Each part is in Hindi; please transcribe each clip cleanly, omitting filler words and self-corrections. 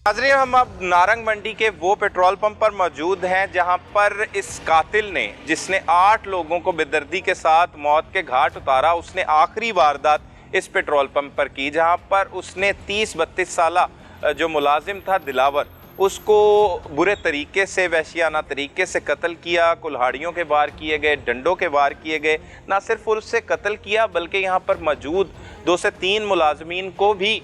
नाज़रीन, हम अब नारंग मंडी के वो पेट्रोल पंप पर मौजूद हैं जहां पर इस कातिल ने, जिसने 8 लोगों को बेदर्दी के साथ मौत के घाट उतारा, उसने आखिरी वारदात इस पेट्रोल पंप पर की, जहां पर उसने 30-32 साला जो मुलाजिम था दिलावर, उसको बुरे तरीके से, वहशियाना तरीके से कत्ल किया। कुल्हाड़ियों के वार किए गए, डंडों के वार किए गए। ना सिर्फ उससे कत्ल किया बल्कि यहाँ पर मौजूद 2 से 3 मुलाजमीन को भी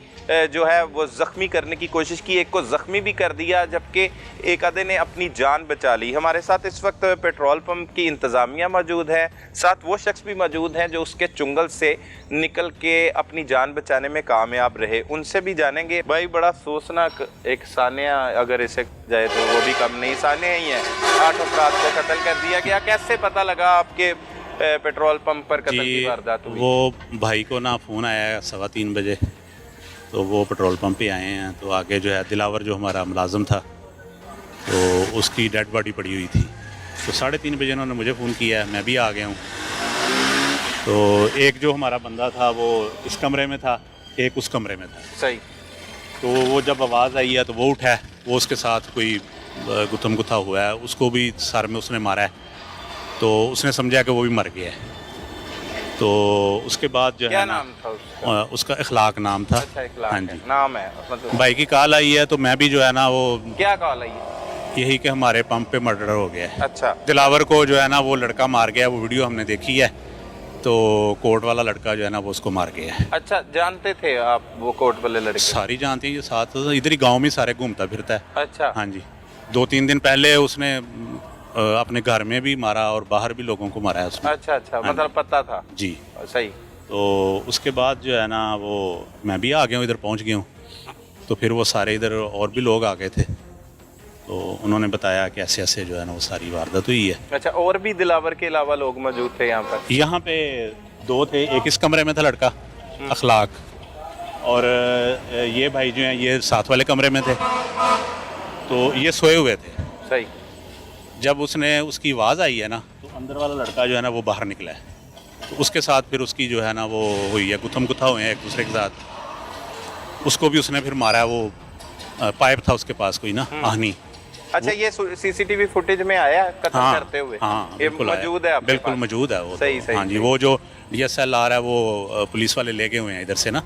जो है वो ज़ख्मी करने की कोशिश की। एक को ज़ख्मी भी कर दिया, जबकि एक आधे ने अपनी जान बचा ली। हमारे साथ इस वक्त पेट्रोल पंप की इंतज़ामिया मौजूद है, साथ वो शख्स भी मौजूद हैं जो उसके चुंगल से निकल के अपनी जान बचाने में कामयाब रहे। उनसे भी जानेंगे। भाई, बड़ा सोचनाक एक सानिया अगर इसे जाए तो वो भी कम नहीं, सानिया ही है। 8 अफराद को कत्ल कर दिया गया। कैसे पता लगा आपके पेट्रोल पंप पर कत्ल की वारदात हुई? वो भाई को ना फ़ोन आया 3:15 बजे, तो वो पेट्रोल पंप पे आए हैं। तो आगे जो है दिलावर जो हमारा मुलाजम था, तो उसकी डेड बॉडी पड़ी हुई थी। तो 3:30 बजे उन्होंने मुझे फ़ोन किया है, मैं भी आ गया हूँ। तो एक जो हमारा बंदा था वो इस कमरे में था, एक उस कमरे में था। सही। तो वो जब आवाज़ आई है तो वो उठा है, वो उसके साथ कोई गुत्थम गुत्था हुआ है, उसको भी सर में उसने मारा है। तो उसने समझा कि वो भी मर गया है। तो उसके बाद जो क्या है ना, नाम था उसका इखलाक नाम था। अच्छा, इखलाक हाँ है। जी, नाम है मतलब। भाई की कॉल आई है, तो मैं भी जो है ना वो क्या कॉल आई? यही कि हमारे पंप पे मर्डर हो गया है। अच्छा। दिलावर को जो है ना वो लड़का मार गया, वो वीडियो हमने देखी है। तो कोर्ट वाला लड़का जो है ना वो उसको मार गया है। अच्छा, जानते थे आप वो कोर्ट वाले लड़के? सारी जानती है, ये साथ इधर ही गाँव में सारे घूमता फिरता है। अच्छा। हाँ जी, 2-3 दिन पहले उसने अपने घर में भी मारा और बाहर भी लोगों को मारा है उसने। अच्छा, मतलब पता था। जी। सही। तो उसके बाद जो है ना वो मैं भी आ गया हूँ, इधर पहुँच गया हूँ। तो फिर वो सारे इधर और भी लोग आ गए थे, तो उन्होंने बताया कि ऐसे ऐसे जो है ना वो सारी वारदात हुई है। अच्छा, और भी दिलावर के अलावा लोग मौजूद थे यहाँ पर? यहाँ पे 2 थे, एक इस कमरे में था लड़का अखलाक, और ये भाई जो हैं ये साथ वाले कमरे में थे। तो ये सोए हुए थे। सही। जब उसने उसकी आवाज़ आई है ना, तो अंदर वाला लड़का जो है ना वो बाहर निकला है। तो उसके साथ फिर उसकी जो है ना वो हुई है, गुत्थम गुत्था हुए हैं एक दूसरे के साथ। उसको भी उसने फिर मारा है। वो पाइप था उसके पास कोई ना, आहनी। अच्छा, ये सीसीटीवी फुटेज में आया कत्ल करते हुए? हाँ, ये मौजूद है आपके बिल्कुल पास? मौजूद है वो। सही, तो, सही, हाँ जी, सही। वो जो DSLR है वो पुलिस वाले ले गए हुए हैं इधर से ना,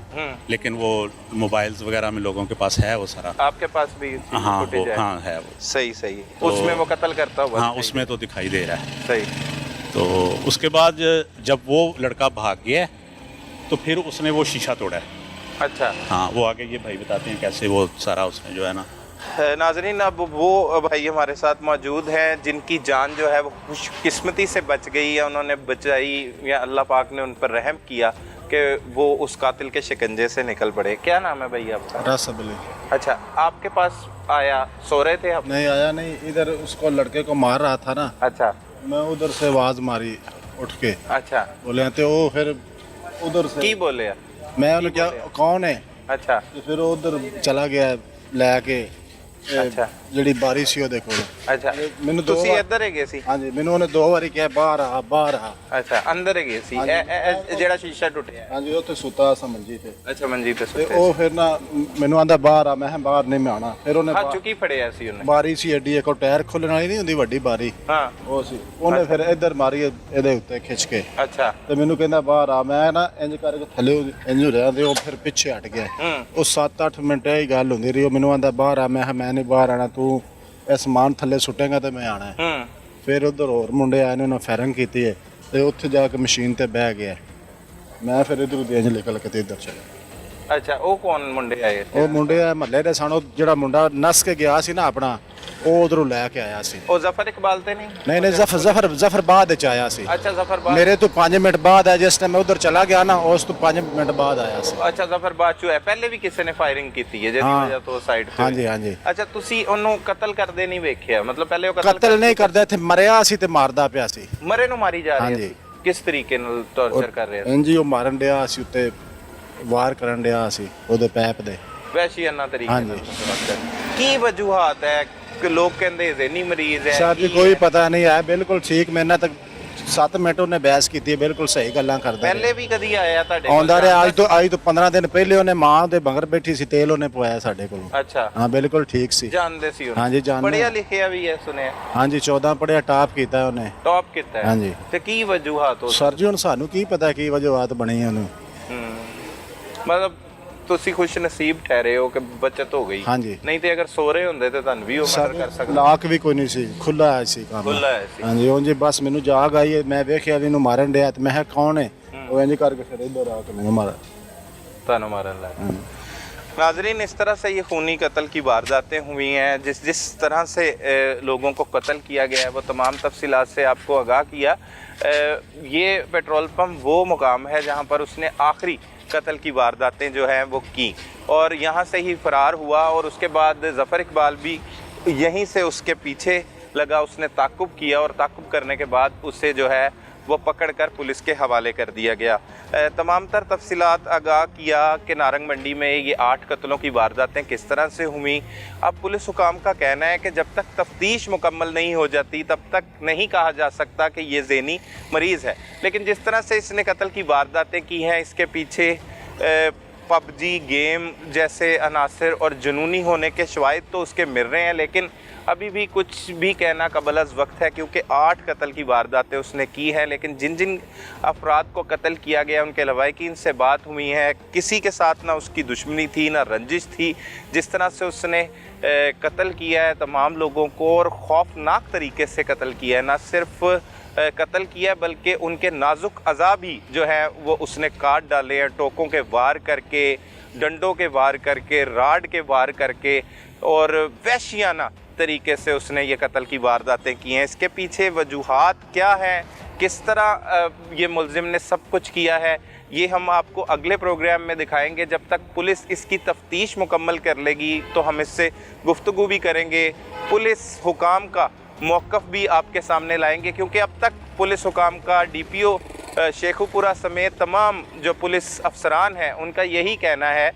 लेकिन वो मोबाइल्स वगैरह में लोगों के पास है वो सारा। आपके पास भी हाँ फुटेज है? हाँ है वो। सही। तो, उसमें वो कत्ल करता हुआ? हाँ, उसमें तो दिखाई दे रहा है। सही। तो उसके बाद जब वो लड़का भाग गया तो फिर उसने वो शीशा तोड़ा है। अच्छा। हाँ, वो आगे ये भाई बताते हैं कैसे वो सारा उसने जो है ना। नाज़रीन, अब वो भाई हमारे साथ मौजूद हैं जिनकी जान जो है वो खुशकिस्मती से बच गई है। उन्होंने बचाई, या अल्लाह पाक ने उन पर रहम किया कि वो उस कातिल के शिकंजे से निकल पड़े। क्या नाम है भाई आपका? रासब अली। अच्छा, आपके पास आया? सो रहे थे आप? नहीं आया नहीं, इधर उसको लड़के को मार रहा था ना, अच्छा। मैं उधर से आवाज़ मारी उठ के। अच्छा। बोले तो वो फिर उधर से की बोले? मैं बोले क्या कौन है? अच्छा। तो फिर वो उधर चला गया लैके। अच्छा। ਜਿਹੜੀ ਬਾਰੀ ਸੀ ਉਹਦੇ ਕੋਲ। अच्छा, ਮੈਨੂੰ ਤੁਸੀਂ ਇੱਧਰ ਹੈਗੇ ਸੀ? ਹਾਂਜੀ, ਮੈਨੂੰ ਉਹਨੇ 2 ਵਾਰੀ ਕਿਹਾ ਬਾਹਰ ਆ ਬਾਹਰ ਆ। ਅੱਛਾ, ਅੰਦਰ ਹੈਗੇ ਸੀ? ਜਿਹੜਾ ਸ਼ੀਸ਼ਾ ਟੁੱਟਿਆ? ਹਾਂਜੀ, ਉੱਥੇ ਸੁੱਤਾ ਸੀ ਮੰਜੀ ਤੇ। ਅੱਛਾ, ਮੰਜੀ ਤੇ ਤੇ ਸੁੱਤੇ ਉਹ ਫਿਰ ਨਾ ਮੈਨੂੰ ਆਂਦਾ ਬਾਹਰ ਆ, ਮੈਂ ਕਿਹਾ ਬਾਹਰ ਨਹੀਂ ਮੈਂ ਆਉਣਾ। ਫਿਰ ਉਹਨੇ ਹੱਥ ਚੁੱਕੀ ਫੜਿਆ ਸੀ ਉਹਨੇ? ਬਾਰੀ ਸੀ ਐਡੀ, ਇੱਕ ਟਾਇਰ ਖੋਲਣ ਵਾਲੀ ਨਹੀਂ ਹੁੰਦੀ ਵੱਡੀ ਬਾਰੀ, ਹਾਂ ਉਹ ਸੀ। ਉਹਨੇ ਫਿਰ ਇੱਧਰ ਮਾਰੀ ਇਹਦੇ ਉੱਤੇ ਖਿੱਚ ਕੇ। ਅੱਛਾ। ਤੇ ਮੈਨੂੰ ਕਹਿੰਦਾ ਬਾਹਰ ਆ। ਮੈਂ ਨਾ ਇੰਜ ਕਰਕੇ ਥੱਲੇ ਇੰਜ ਹੋ ਰਿਹਾ ਤੇ ਉਹ ਫਿਰ ਪਿੱਛੇ ਹਟ ਗਿਆ। ਉਹ 7-8 ਮਿੰਟ ਇਹ ਗੱਲ ਹੁੰਦੀ ਰਹੀ। ਉਹ ਮੈਨੂੰ ਆਂਦਾ ਬਾਹਰ ਆ, ਮੈਂ ਕਿਹਾ ਮੈਂ ਨਹੀਂ ਬਾਹਰ ਆਣਾ, ਤੂੰ ਇਹ ਸਮਾਨ ਥੱਲੇ ਸੁੱਟੇਗਾ ਤੇ ਮੈਂ ਆਣਾ। ਫਿਰ ਉਧਰ ਹੋਰ ਮੁੰਡੇ ਆਏ ਨੇ, ਉਹਨਾਂ ਫਾਇਰਿੰਗ ਕੀਤੀ ਹੈ ਤੇ ਉੱਥੇ ਜਾ ਕੇ ਮਸ਼ੀਨ ਤੇ ਬਹਿ ਗਿਆ। ਮੈਂ ਫਿਰ ਇਧਰੋਂ ਦੀ ਇੰਜ ਨਿਕਲ ਕੇ ਤੇ ਇੱਧਰ ਚਲਾ। ਅੱਛਾ, ਉਹ ਕੌਣ ਮੁੰਡੇ ਆਏ? ਉਹ ਮੁੰਡੇ ਆ ਮਹੱਲੇ ਦੇ ਸਨ। ਉਹ ਜਿਹੜਾ ਮੁੰਡਾ ਨਸ ਕੇ ਗਿਆ ਸੀ ਨਾ ਆਪਣਾ, ਉਹ ਉਧਰੋਂ ਲੈ ਕੇ ਆਇਆ ਸੀ। ਉਹ ਜ਼ਫਰ ਇਕਬਾਲ ਤੇ ਨਹੀਂ? ਨਹੀਂ, ਜ਼ਫਰ ਬਾਅਦ ਵਿੱਚ ਆਇਆ ਸੀ। ਅੱਛਾ, ਜ਼ਫਰ ਬਾਅਦ? ਮੇਰੇ ਤੋਂ 5 ਮਿੰਟ ਬਾਅਦ ਆ। ਜਿਸ ਟਾਈਮ ਮੈਂ ਉਧਰ ਚਲਾ ਗਿਆ ਨਾ, ਉਸ ਤੋਂ 5 ਮਿੰਟ ਬਾਅਦ ਆਇਆ ਸੀ। ਅੱਛਾ, ਜ਼ਫਰ ਬਾਅਦ ਚ ਹੈ। ਪਹਿਲੇ ਵੀ ਕਿਸੇ ਨੇ ਫਾਇਰਿੰਗ ਕੀਤੀ ਹੈ ਜਿਹਦੀ ਵਜ੍ਹਾ ਤੋਂ ਸਾਈਡ ਤੇ? ਹਾਂਜੀ ਹਾਂਜੀ। ਅੱਛਾ, ਤੁਸੀਂ ਉਹਨੂੰ ਕਤਲ ਕਰਦੇ ਨਹੀਂ ਵੇਖਿਆ? ਮਤਲਬ ਪਹਿਲੇ ਉਹ ਕਤਲ ਨਹੀਂ ਕਰਦਾ, ਇੱਥੇ ਮਰਿਆ ਸੀ ਤੇ ਮਾਰਦਾ ਪਿਆ ਸੀ। ਮਰੇ ਨੂੰ ਮਾਰੀ ਜਾ ਰਿਹਾ ਹਾਂਜੀ। ਸੀ? ਕਿਸ ਤਰੀਕੇ ਨਾਲ ਟੌਰਚਰ ਕਰ ਰਿਹਾ ਸੀ? ਇੰਜੀ ਉਹ ਮਾਰਨ ਡਿਆ ਸੀ, ਉੱਤੇ ਵਾਰ ਕਰਨ ਡਿਆ ਸੀ ਉਹਦੇ ਪੈਪ ਦੇ। ਵਹਿਸ਼ੀਆਨਾ ਤਰੀਕੇ ਨਾਲ? ਹਾਂਜੀ। ਕੀ ਵਜੂਹਾਤ ਹੈ ਕਿ ਲੋਕ ਕਹਿੰਦੇ ਜ਼ਹਿਨੀ ਮਰੀਜ਼ ਹੈ? साहब जी कोई पता नहीं है, बिल्कुल ठीक। मैंने तक 7 ਮਿੰਟ ਉਹਨੇ ਬਹਿਸ ਕੀਤੀ, ਬਿਲਕੁਲ ਸਹੀ ਗੱਲਾਂ ਕਰਦਾ ਰਿਹਾ। ਪਹਿਲੇ ਵੀ ਕਦੀ ਆਇਆ ਤੁਹਾਡੇ ਕੋਲ? ਆਉਂਦਾ ਰਿਹਾ, ਅੱਜ ਤੋਂ 15 ਦਿਨ ਪਹਿਲੇ ਉਹਨੇ ਮਾਂ ਦੇ ਬੰਗਰ ਬੈਠੀ ਸੀ, ਤੇਲ ਉਹਨੇ ਪਵਾਇਆ ਸਾਡੇ ਕੋਲ। ਅੱਛਾ, ਹਾਂ ਬਿਲਕੁਲ ਠੀਕ ਸੀ। ਜਾਣਦੇ ਸੀ ਉਹਨੂੰ? ਹਾਂਜੀ ਜਾਣਦੇ। ਪੜਿਆ ਲਿਖਿਆ ਵੀ ਹੈ ਸੁਣਿਆ? ਹਾਂਜੀ 14 ਪੜਿਆ, ਟਾਪ ਕੀਤਾ ਉਹਨੇ। ਟੌਪ ਕੀਤਾ ਹੈ? ਹਾਂਜੀ। ਤੇ ਕੀ ਵਜੂਹਾਤ ਹੋ? ਸਰ ਜੀ ਹੁਣ ਸਾਨੂੰ ਕੀ ਪਤਾ ਕੀ ਵਜੂਹਾਤ ਬਣੀ ਉਹਨੂੰ। ਮਤਲਬ ਤੁਸੀਂ ਖੁਸ਼ ਨਸੀਬ ਠਹਿਰੇ ਹੋ ਕਿ ਬਚਤ ਹੋ ਗਈ? ਹਾਂਜੀ। ਨਹੀਂ ਤੇ ਅਗਰ ਸੋ ਰਹੇ ਹੁੰਦੇ ਤੇ ਤੁਹਾਨੂੰ ਵੀ ਉਹ ਮਰਡਰ ਕਰ ਸਕਦਾ। ਲਾਕ ਵੀ ਕੋਈ ਨਹੀਂ ਸੀ, ਖੁੱਲਾ ਆਇਆ ਸੀ ਕੰਮ। ਖੁੱਲਾ ਹੈ ਸੀ? ਹਾਂਜੀ ਉਹ ਜੀ ਬਸ ਮੈਨੂੰ ਜਾਗ ਆਈ, ਮੈਂ ਵੇਖਿਆ ਵੀ ਇਹਨੂੰ ਮਾਰਨ ਡਿਆ ਤੇ ਮੈਂ ਕਿਹਾ ਕੌਣ ਹੈ, ਉਹ ਇੰਜ ਕਰਕੇ ਫਿਰ ਇੱਧਰ ਆ ਕੇ ਮੈਨੂੰ ਮਾਰਾ। ਤੁਹਾਨੂੰ मारन लगा। नाजरीन, इस तरह से ये खूनी कत्ल की वारदातें हुई हैं। जिस तरह से लोगों को कत्ल किया गया है वो तमाम तफसीलात से आपको आगाह किया। ये पेट्रोल पंप वो मुकाम है जहाँ पर उसने आखिरी कत्ल की वारदातें जो हैं वो की और यहाँ से ही फ़रार हुआ। और उसके बाद ज़फ़र इकबाल भी यहीं से उसके पीछे लगा, उसने ताक़ुब किया और ताक़ुब करने के बाद उसे जो है वो पकड़कर पुलिस के हवाले कर दिया गया। तमाम तर तफसीलात आगाह किया कि नारंग मंडी में ये 8 कत्लों की वारदातें किस तरह से हुई। अब पुलिस हुकाम का कहना है कि जब तक तफ्तीश मुकम्मल नहीं हो जाती तब तक नहीं कहा जा सकता कि ये ज़हनी मरीज़ है। लेकिन जिस तरह से इसने कत्ल की वारदातें की हैं, इसके पीछे पबजी गेम जैसे अनासर और जुनूनी होने के शवाहिद तो उसके मिल रहे हैं, लेकिन अभी भी कुछ भी कहना कबल वक्त है क्योंकि 8 कत्ल की वारदातें उसने की हैं। लेकिन जिन जिन अफराद को कत्ल किया गया उनके लवाहिकीन से बात हुई है, किसी के साथ ना उसकी दुश्मनी थी ना रंजिश थी। जिस तरह से उसने कत्ल किया है तमाम लोगों को और खौफनाक तरीके से कत्ल किया है, ना सिर्फ कत्ल किया बल्कि उनके नाजुक अज़ा भी जो है वो उसने काट डाले हैं, टोकों के वार करके, डंडों के वार करके, राड के वार करके और वहशियाना तरीके से उसने ये कत्ल की वारदातें की हैं। इसके पीछे वजूहात क्या हैं, किस तरह ये मुलजिम ने सब कुछ किया है, ये हम आपको अगले प्रोग्राम में दिखाएंगे। जब तक पुलिस इसकी तफ्तीश मुकम्मल कर लेगी तो हम इससे गुफ्तगू भी करेंगे, पुलिस हुकाम का मौक़िफ़ भी आपके सामने लाएंगे क्योंकि अब तक पुलिस हुकाम का DPO शेखुपुरा समेत तमाम जो पुलिस अफसरान हैं उनका यही कहना है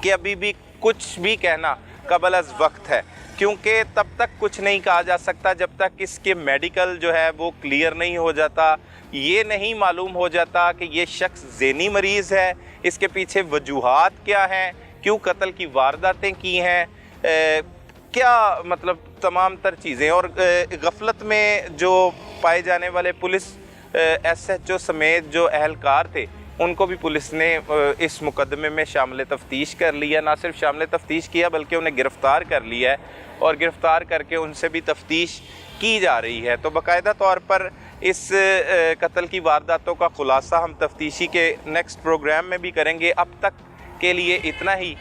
कि अभी भी कुछ भी कहना कबल अज़ वक्त है, क्योंकि तब तक कुछ नहीं कहा जा सकता जब तक इसके मेडिकल जो है वो क्लियर नहीं हो जाता, ये नहीं मालूम हो जाता कि ये शख्स ज़हनी मरीज़ है, इसके पीछे वजूहात क्या हैं, क्यों कत्ल की वारदातें की हैं, क्या मतलब तमाम तर चीज़ें। और गफलत में जो पाए जाने वाले पुलिस SHO समेत जो अहलकार थे उनको भी पुलिस ने इस मुकदमे में शामिल तफ्तीश कर लिया। ना सिर्फ शामिल तफ्तीश किया बल्कि उन्हें गिरफ़्तार कर लिया है और गिरफ़्तार करके उनसे भी तफ्तीश की जा रही है। तो बाकायदा तौर पर इस कत्ल की वारदातों का ख़ुलासा हम तफ्तीशी के नेक्स्ट प्रोग्राम में भी करेंगे। अब तक के लिए इतना ही।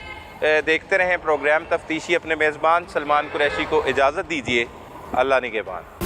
देखते रहें प्रोग्राम तफ्तीशी। अपने मेज़बान सलमान कुरैशी को इजाज़त दीजिए। अल्लाह निगहबान।